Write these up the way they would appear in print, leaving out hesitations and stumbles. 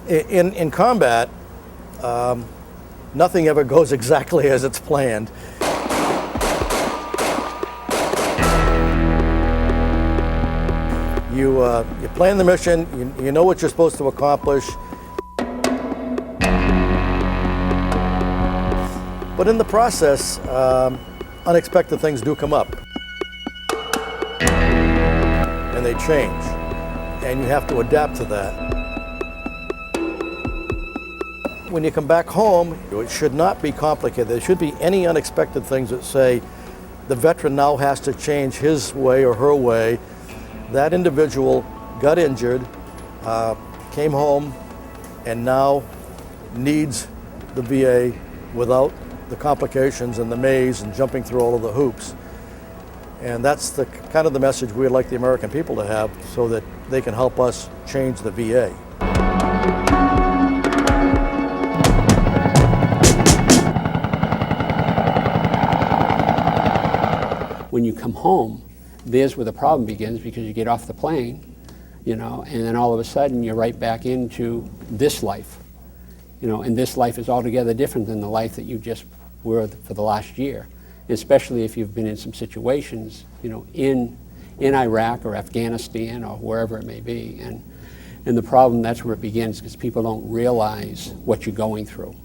In combat, nothing ever goes exactly as it's planned. You plan the mission, you know what you're supposed to accomplish, but in the process, unexpected things do come up, and they change, and you have to adapt to that. When you come back home, it should not be complicated. There should be any unexpected things that say the veteran now has to change his way or her way. That individual got injured, came home, and now needs the VA without the complications and the maze and jumping through all of the hoops. And that's the kind of the message we'd like the American people to have, so that they can help us change the VA. When you come home, there's where the problem begins, because you get off the plane, and then all of a sudden you're right back into this life, and this life is altogether different than the life that you just were for the last year, especially if you've been in some situations, in Iraq or Afghanistan or wherever it may be. And the problem, that's where it begins, because people don't realize what you're going through.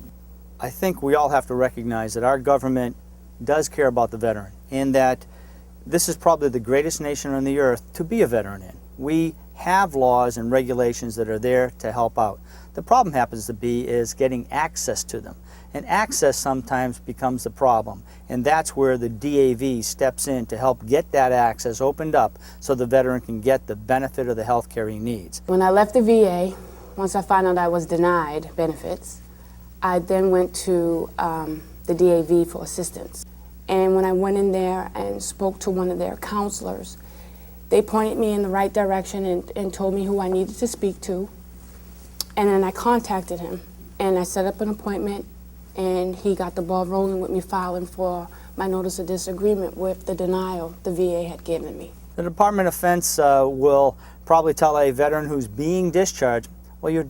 I think we all have to recognize that our government does care about the veteran, and that this is probably the greatest nation on the earth to be a veteran in. We have laws and regulations that are there to help out. The problem happens to be is getting access to them. And access sometimes becomes the problem. And that's where the DAV steps in to help get that access opened up so the veteran can get the benefit of the health care he needs. When I left the VA, once I found out I was denied benefits, I then went to the DAV for assistance. And when I went in there and spoke to one of their counselors, they pointed me in the right direction and told me who I needed to speak to. And then I contacted him, and I set up an appointment, and he got the ball rolling with me filing for my notice of disagreement with the denial the VA had given me. The Department of Defense will probably tell a veteran who's being discharged, well, your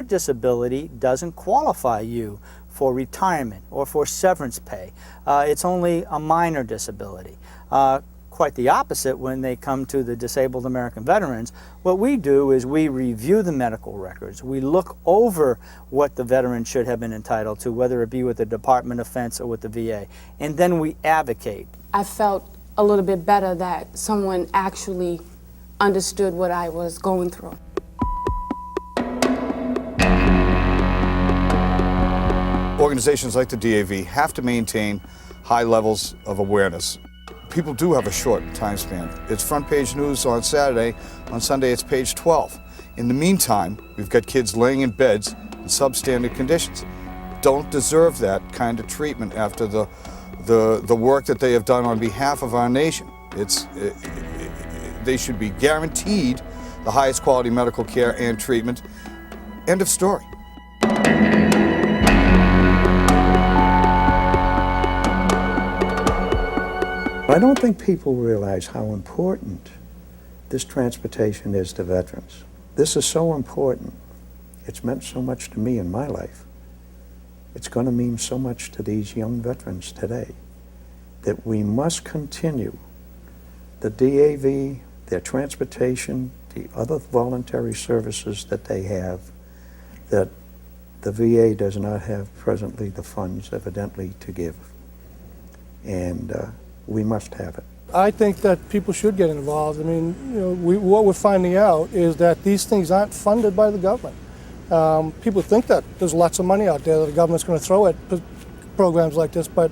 disability doesn't qualify you for retirement or for severance pay. It's only a minor disability. Quite the opposite when they come to the disabled American veterans. What we do is we review the medical records. We look over what the veteran should have been entitled to, whether it be with the Department of Defense or with the VA, and then we advocate. I felt a little bit better that someone actually understood what I was going through. Organizations like the DAV have to maintain high levels of awareness. People do have a short time span. It's front page news on Saturday. On Sunday, it's page 12. In the meantime, we've got kids laying in beds in substandard conditions. Don't deserve that kind of treatment after the work that they have done on behalf of our nation. They should be guaranteed the highest quality medical care and treatment. End of story. I don't think people realize how important this transportation is to veterans. This is so important. It's meant so much to me in my life. It's going to mean so much to these young veterans today that we must continue the DAV, their transportation, the other voluntary services that they have, that the VA does not have presently the funds evidently to give. And we must have it. I think that people should get involved. I mean, what we're finding out is that these things aren't funded by the government. People think that there's lots of money out there that the government's going to throw at programs like this, but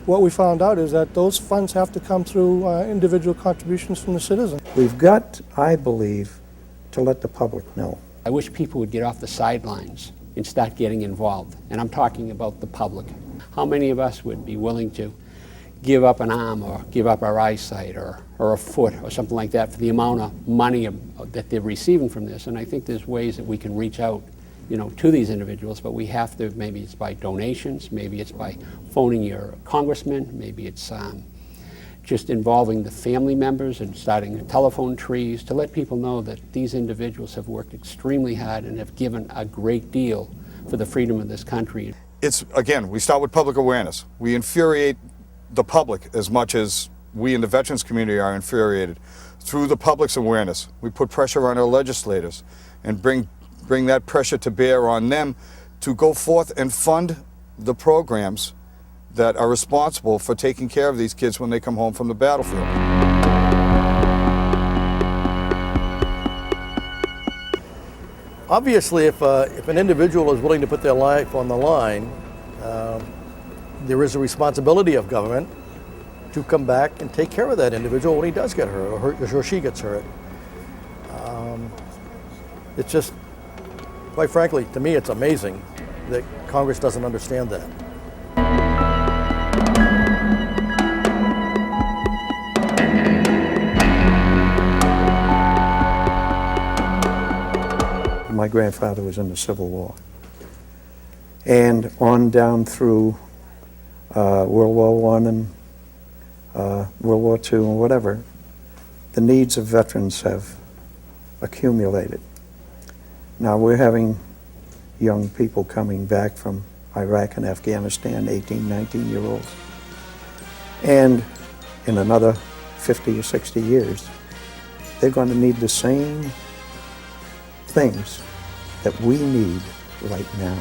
what we found out is that those funds have to come through individual contributions from the citizens. We've got, I believe, to let the public know. I wish people would get off the sidelines and start getting involved. And I'm talking about the public. How many of us would be willing to give up an arm or give up our eyesight or a foot or something like that for the amount of money that they're receiving from this? And I think there's ways that we can reach out, to these individuals, but we have to, maybe it's by donations, maybe it's by phoning your congressman, maybe it's just involving the family members and starting telephone trees to let people know that these individuals have worked extremely hard and have given a great deal for the freedom of this country. It's, again, we start with public awareness. We infuriate the public as much as we in the veterans community are infuriated. Through the public's awareness, we put pressure on our legislators and bring that pressure to bear on them to go forth and fund the programs that are responsible for taking care of these kids when they come home from the battlefield. Obviously, if an individual is willing to put their life on the line, there is a responsibility of government to come back and take care of that individual when he does get hurt or she gets hurt. It's just, quite frankly, to me, it's amazing that Congress doesn't understand that. My grandfather was in the Civil War. And on down through World War I and World War II and whatever, the needs of veterans have accumulated. Now we're having young people coming back from Iraq and Afghanistan, 18, 19-year-olds. And in another 50 or 60 years, they're going to need the same things that we need right now.